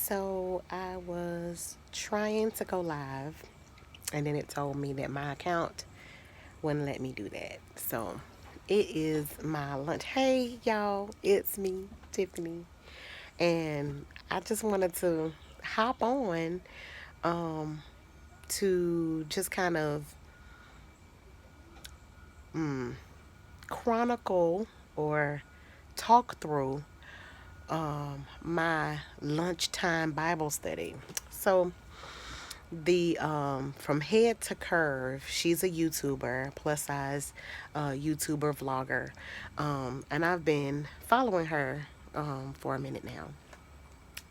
So I was trying to go live, and then it told me that my account wouldn't let me do that. So it is my lunch. Hey, y'all, it's me, Tiffany, and I just wanted to hop on um, to just kind of chronicle or talk through my lunchtime Bible study. So the from head to curve, she's a YouTuber, plus size YouTuber vlogger, and I've been following her for a minute now,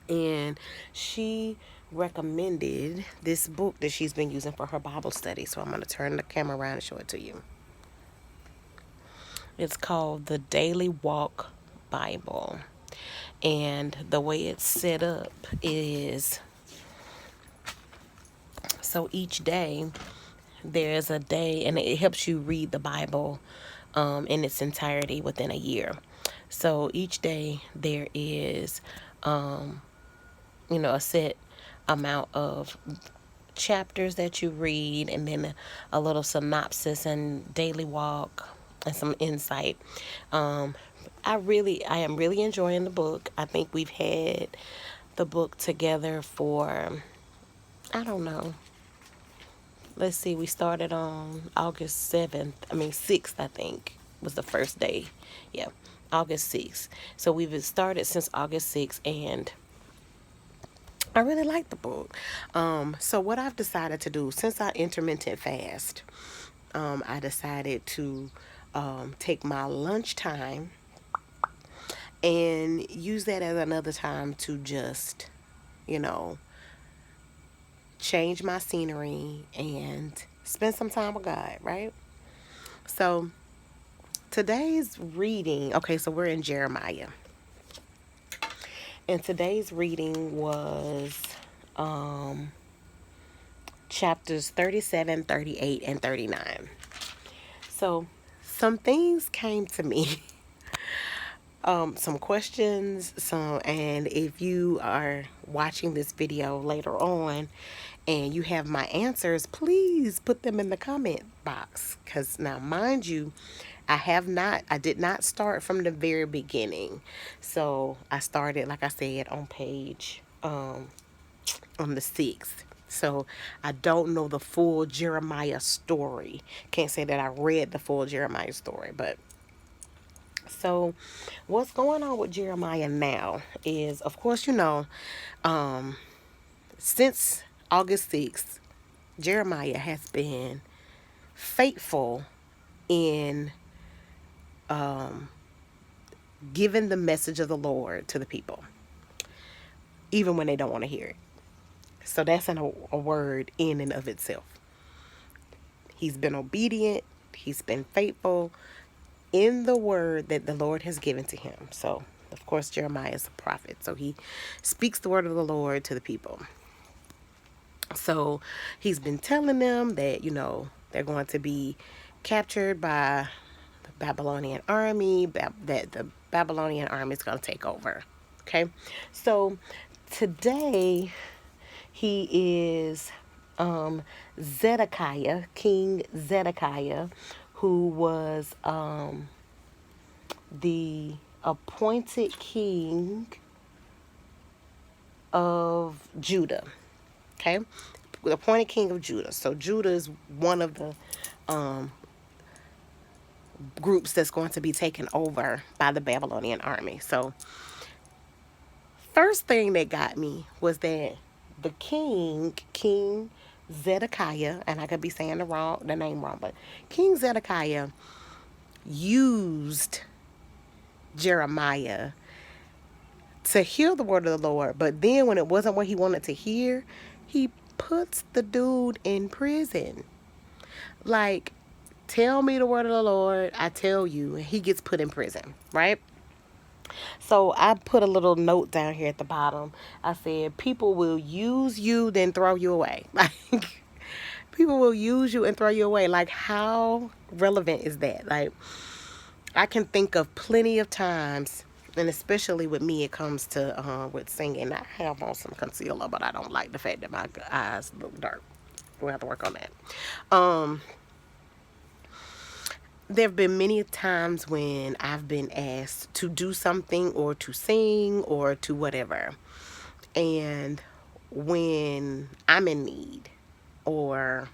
and she recommended this book that she's been using for her Bible study. So I'm going to turn the camera around and show it to you. It's called the Daily Walk Bible, and the way it's set up is, so each day there's a day, and it helps you read the Bible in its entirety within a year. So each day there is, a set amount of chapters that you read, and then a little synopsis and daily walk and some insight. I am really enjoying the book. I think we've had the book together for, I don't know, let's see, we started on August 6th, I think, was the first day. Yeah, August 6th. So we've started since August 6th, and I really like the book. So what I've decided to do, since I intermittent fast, I decided to take my lunchtime and use that as another time to just, you know, change my scenery and spend some time with God, right? So today's reading, okay, so we're in Jeremiah. And today's reading was chapters 37, 38, and 39. So some things came to me. Some questions, and if you are watching this video later on and you have my answers, please put them in the comment box. Because now, mind you, I did not start from the very beginning. So I started, like I said, on page, on the 6th. So I don't know the full Jeremiah story. Can't say that I read the full Jeremiah story, but so what's going on with Jeremiah now is, of course, since August 6th, Jeremiah has been faithful in giving the message of the Lord to the people, even when they don't want to hear it. So that's a word in and of itself. He's been obedient. He's been faithful in the word that the Lord has given to him. So, of course, Jeremiah is a prophet. So he speaks the word of the Lord to the people. So he's been telling them that, they're going to be captured by the Babylonian army, that the Babylonian army is going to take over. Okay. So today he is Zedekiah, King Zedekiah, who was the appointed king of Judah. Okay, the appointed king of Judah. So Judah is one of the groups that's going to be taken over by the Babylonian army. So first thing that got me was that the King Zedekiah, and I could be saying the name wrong, but King Zedekiah used Jeremiah to hear the word of the Lord, but then when it wasn't what he wanted to hear, he puts the dude in prison. Like, tell me the word of the Lord, I tell you, and he gets put in prison, right? So I put a little note down here at the bottom. I said, people will use you, then throw you away. Like, people will use you and throw you away. Like, how relevant is that? Like, I can think of plenty of times And especially with me, it comes to with singing. I have on some concealer, but I don't like the fact that my eyes look dark. We'll have to work on that. Um, there have been many times when I've been asked to do something or to sing or to whatever. And when I'm in need or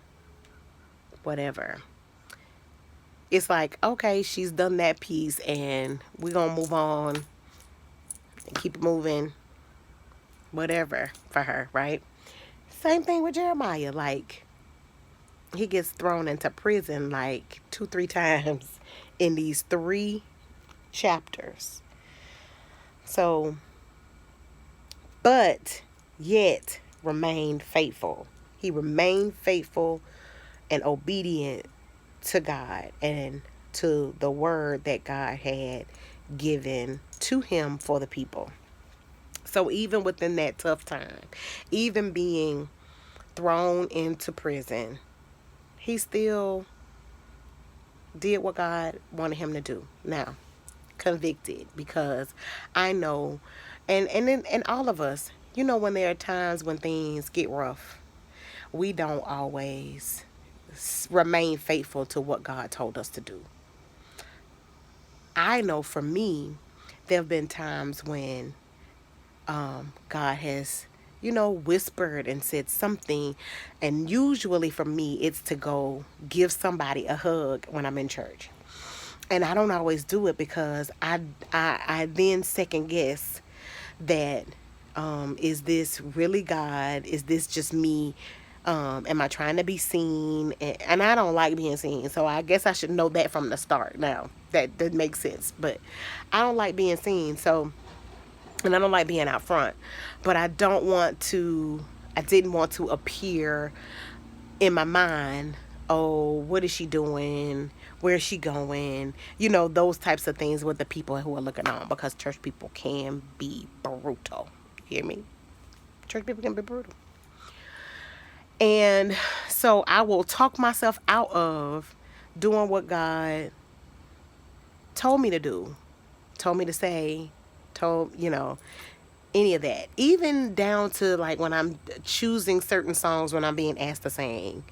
whatever, it's like, okay, she's done that piece and we're going to move on and keep it moving, whatever for her, right? Same thing with Jeremiah. Like, he gets thrown into prison like 2, 3 times in these 3 chapters. So, but yet remained faithful. He remained faithful and obedient to God and to the word that God had given to him for the people. So even within that tough time, even being thrown into prison, he still did what God wanted him to do. Now, convicted, because I know, and all of us, when there are times when things get rough, we don't always remain faithful to what God told us to do. I know for me, there have been times when God has, whispered and said something. And usually for me, it's to go give somebody a hug when I'm in church. And I don't always do it because I then second guess that, is this really God? Is this just me? Am I trying to be seen? And I don't like being seen. So I guess I should know that from the start now. That makes sense. But I don't like being seen. So, and I don't like being out front. But I didn't want to appear in my mind, oh, what is she doing? Where is she going? Those types of things with the people who are looking on, because church people can be brutal. You hear me? Church people can be brutal. And so I will talk myself out of doing what God told me to do, told me to say, any of that. Even down to like when I'm choosing certain songs when I'm being asked to sing.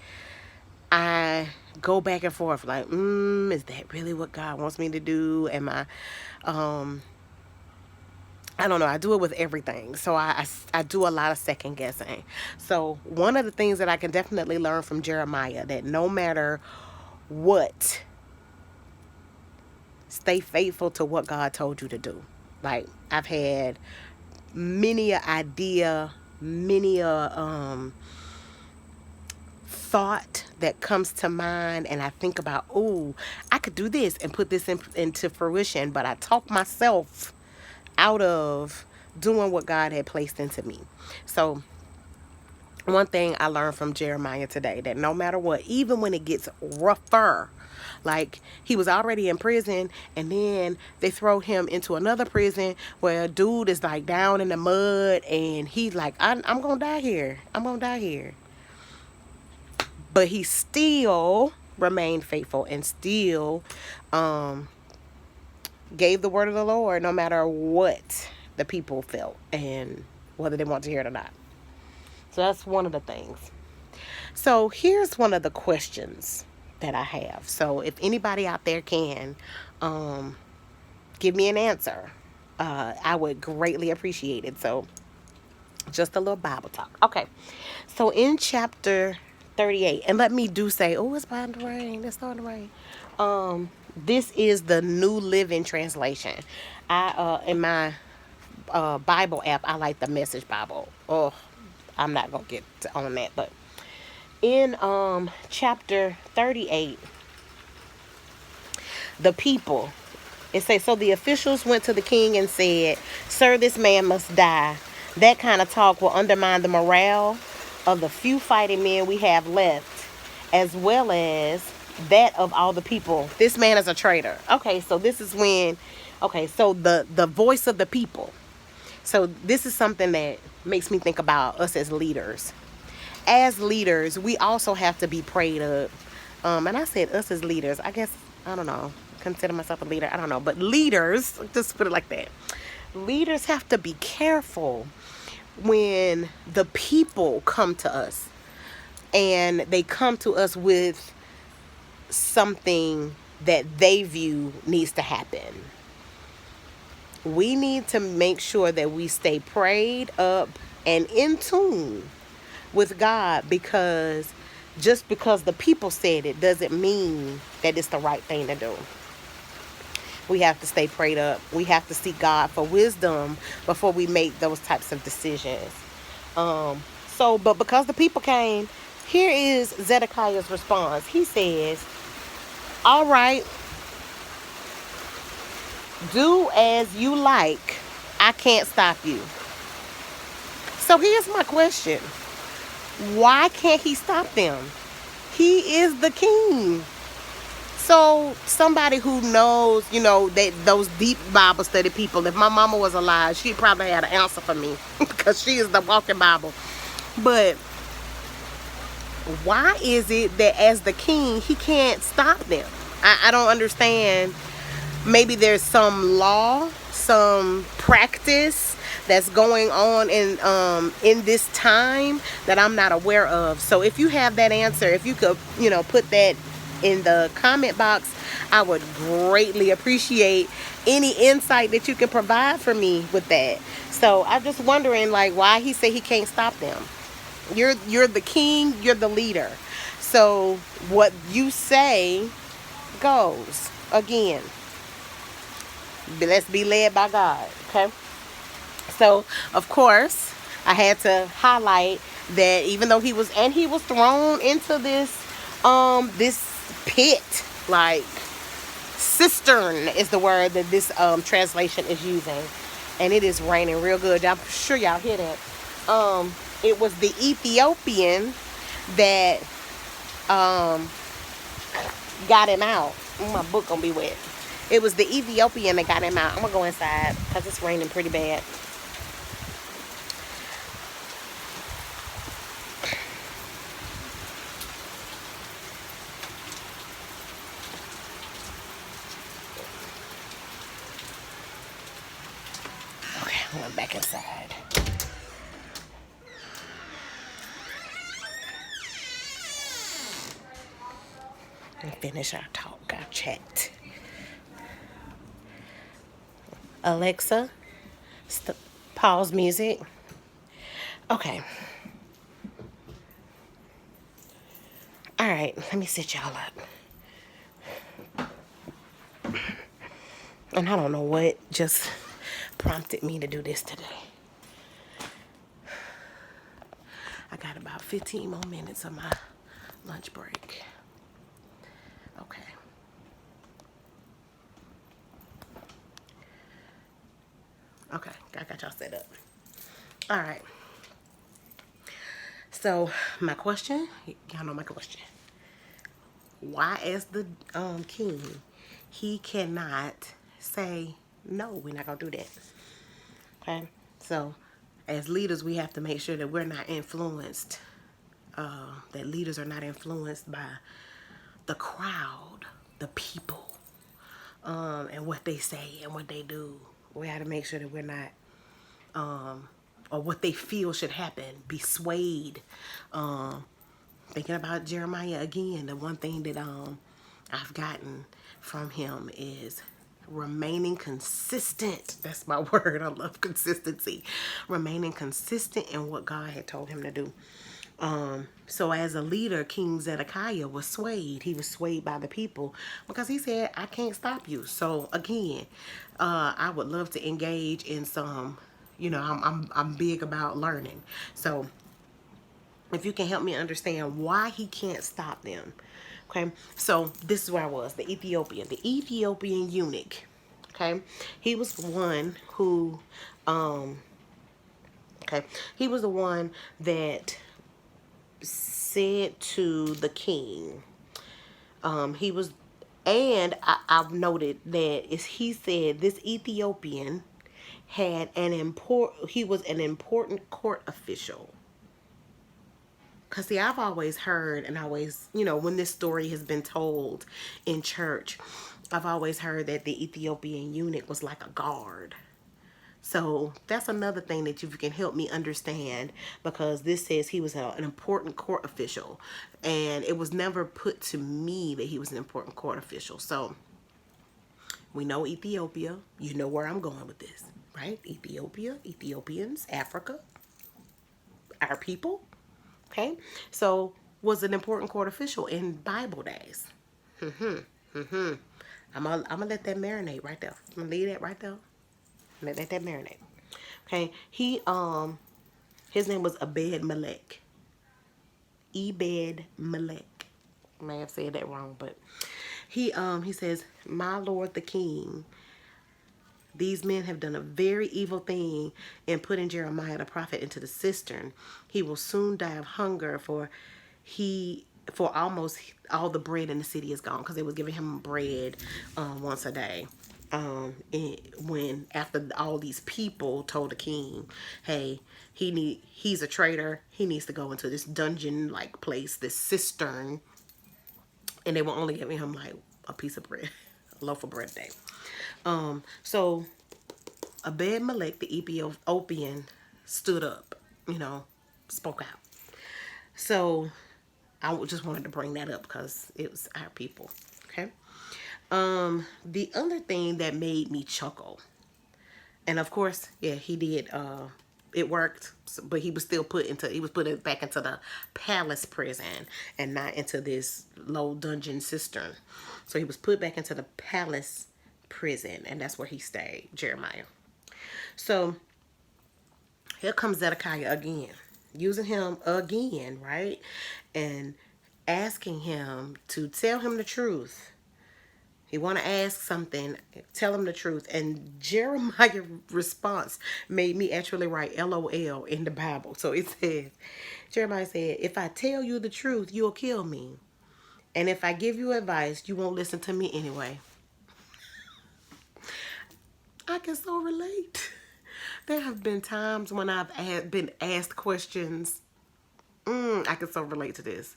I go back and forth like, is that really what God wants me to do? Am I don't know. I do it with everything. So I do a lot of second guessing. So one of the things that I can definitely learn from Jeremiah, that no matter what, stay faithful to what God told you to do. Like, I've had many a idea, many a thought that comes to mind, and I think about, oh, I could do this and put this into fruition, but I talk myself out of doing what God had placed into me. So one thing I learned from Jeremiah today, that no matter what, even when it gets rougher, like he was already in prison and then they throw him into another prison where a dude is like down in the mud and he's like, I'm gonna die here. I'm gonna die here. But he still remained faithful and still gave the word of the Lord no matter what the people felt and whether they want to hear it or not. So that's one of the things. So here's one of the questions that I have. So if anybody out there can give me an answer, I would greatly appreciate it. So just a little Bible talk. Okay. So in chapter 38, and let me do say, oh, it's about to rain. It's starting to rain. This is the New Living Translation. I in my Bible app, I like the Message Bible. Oh, I'm not gonna get on that, but in chapter 38, the people, it says, so the officials went to the king and said, sir, this man must die. That kind of talk will undermine the morale of the few fighting men we have left, as well as that of all the people. This man is a traitor. Okay, so this is when, so the voice of the people. So this is something that makes me think about us as leaders. As leaders, we also have to be prayed up. And I said us as leaders. I guess, I don't know, consider myself a leader. I don't know, but leaders, just put it like that. Leaders have to be careful when the people come to us and they come to us with something that they view needs to happen. We need to make sure that we stay prayed up and in tune with God, because just because the people said it doesn't mean that it's the right thing to do. We have to stay prayed up. We have to seek God for wisdom before we make those types of decisions. But because the people came, here is Zedekiah's response. He says, all right, do as you like. I can't stop you. So here's my question. Why can't he stop them? He is the king. So somebody who knows, that those deep Bible study people, if my mama was alive, she'd probably had an answer for me because she is the walking Bible. But why is it that as the king, he can't stop them? I don't understand. Maybe there's some law, some practice that's going on in this time that I'm not aware of. So if you have that answer, if you could, put that in the comment box, I would greatly appreciate any insight that you can provide for me with that. So I'm just wondering, like, why he say he can't stop them. You're the king, you're the leader. So what you say goes. Again, let's be led by God, okay? So, of course, I had to highlight that even though he was thrown into this pit, like cistern is the word that this translation is using, and it is raining real good. I'm sure y'all hear that. It was the Ethiopian that got him out. My book gonna be wet. It was the Ethiopian that got him out. I'm gonna go inside because it's raining pretty bad. Okay, I went back inside. And finish our talk, our chat. Alexa, pause music. Okay. All right, let me sit y'all up. And I don't know what just prompted me to do this today. I got about 15 more minutes of my lunch break. Okay. Okay, I got y'all set up. All right. So my question, y'all know my question. Why, as the king, he cannot say no? We're not gonna do that. Okay. So, as leaders, we have to make sure that we're not influenced. That leaders are not influenced by the crowd, the people, and what they say and what they do. We have to make sure that we're not, or what they feel should happen, be swayed. Thinking about Jeremiah again, the one thing that I've gotten from him is remaining consistent. That's my word. I love consistency. Remaining consistent in what God had told him to do. So as a leader, King Zedekiah was swayed. He was swayed by the people because he said, I can't stop you. So again, I would love to engage in some, I'm big about learning. So if you can help me understand why he can't stop them. Okay, so this is where I was, the Ethiopian eunuch. Okay, he was the one who, he was the one that said to the king, he was, and I've noted that is he said this Ethiopian had he was an important court official. Because, see, I've always heard and always, when this story has been told in church, I've always heard that the Ethiopian eunuch was like a guard. So that's another thing that you can help me understand, because this says he was an important court official, and it was never put to me that he was an important court official. So we know Ethiopia. You know where I'm going with this, right? Ethiopia, Ethiopians, Africa, our people. Okay, so was an important court official in Bible days. I'm gonna let that marinate right there. I'm gonna leave that right there. Let that marinate. Okay, his name was Abed Melech. Ebed Melech. I may have said that wrong, but he says, "My Lord the King, these men have done a very evil thing in putting Jeremiah the prophet into the cistern. He will soon die of hunger, for almost all the bread in the city is gone," because they was giving him bread once a day. When after all these people told the king, "Hey, he's a traitor. He needs to go into this dungeon like place, this cistern," and they were only giving him like a piece of bread, a loaf of bread a day. So Abed Melech, the Ethiopian, stood up, spoke out. So I just wanted to bring that up because it was our people. Okay. The other thing that made me chuckle, and of course, yeah, he did. It worked, but he was still put back into the palace prison and not into this low dungeon cistern. So he was put back into the palace prison, and that's where he stayed, Jeremiah. So here comes Zedekiah again, using him again, right? And asking him to tell him the truth. He want to ask something, tell him the truth. And Jeremiah's response made me actually write LOL in the Bible. So it says, Jeremiah said, "If I tell you the truth, you'll kill me. And if I give you advice, you won't listen to me anyway." I can so relate. There have been times when I've been asked questions. I can so relate to this.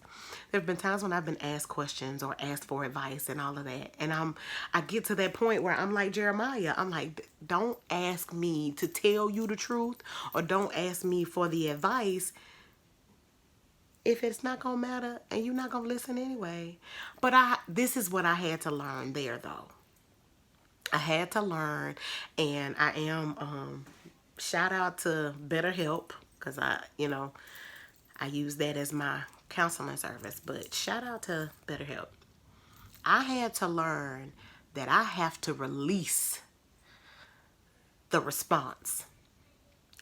There have been times when I've been asked questions or asked for advice and all of that. And I get to that point where I'm like Jeremiah. I'm like, don't ask me to tell you the truth, or don't ask me for the advice if it's not going to matter and you're not going to listen anyway. But this is what I had to learn there, though. I had to learn, and I am, shout out to BetterHelp, because I use that as my counseling service, but shout out to BetterHelp. I had to learn that I have to release the response.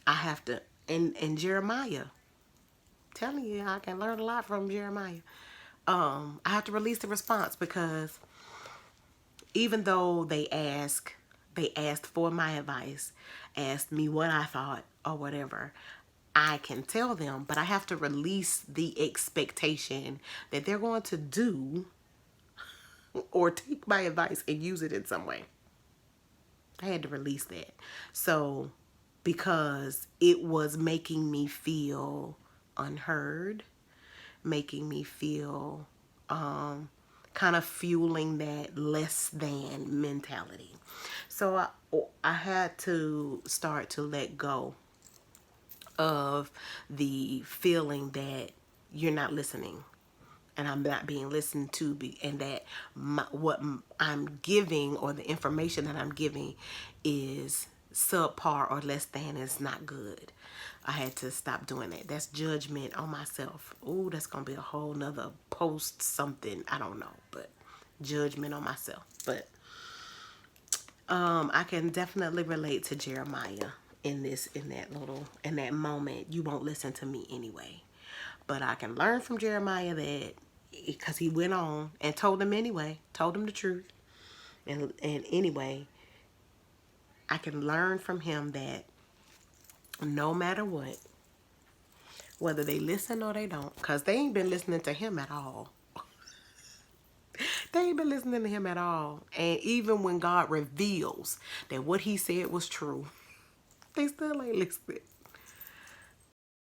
I have to, and Jeremiah, telling you, I can learn a lot from Jeremiah. I have to release the response, because even though they asked for my advice, asked me what I thought or whatever, I can tell them, but I have to release the expectation that they're going to do or take my advice and use it in some way. I had to release that. So, because it was making me feel unheard, making me feel kind of fueling that less than mentality. So I had to start to let go of the feeling that you're not listening and I'm not being listened to, and that what I'm giving, or the information that I'm giving, is subpar or less than, is not good. I had to stop doing that. That's judgment on myself. Oh, that's gonna be a whole nother post something, I don't know, but judgment on myself. But I can definitely relate to Jeremiah in that moment. You won't listen to me anyway. But I can learn from Jeremiah that, because he went on and told them anyway, told them the truth. And anyway, I can learn from him that no matter what, whether they listen or they don't, because they ain't been listening to him at all. They ain't been listening to him at all. And even when God reveals that what he said was true, they still ain't listening.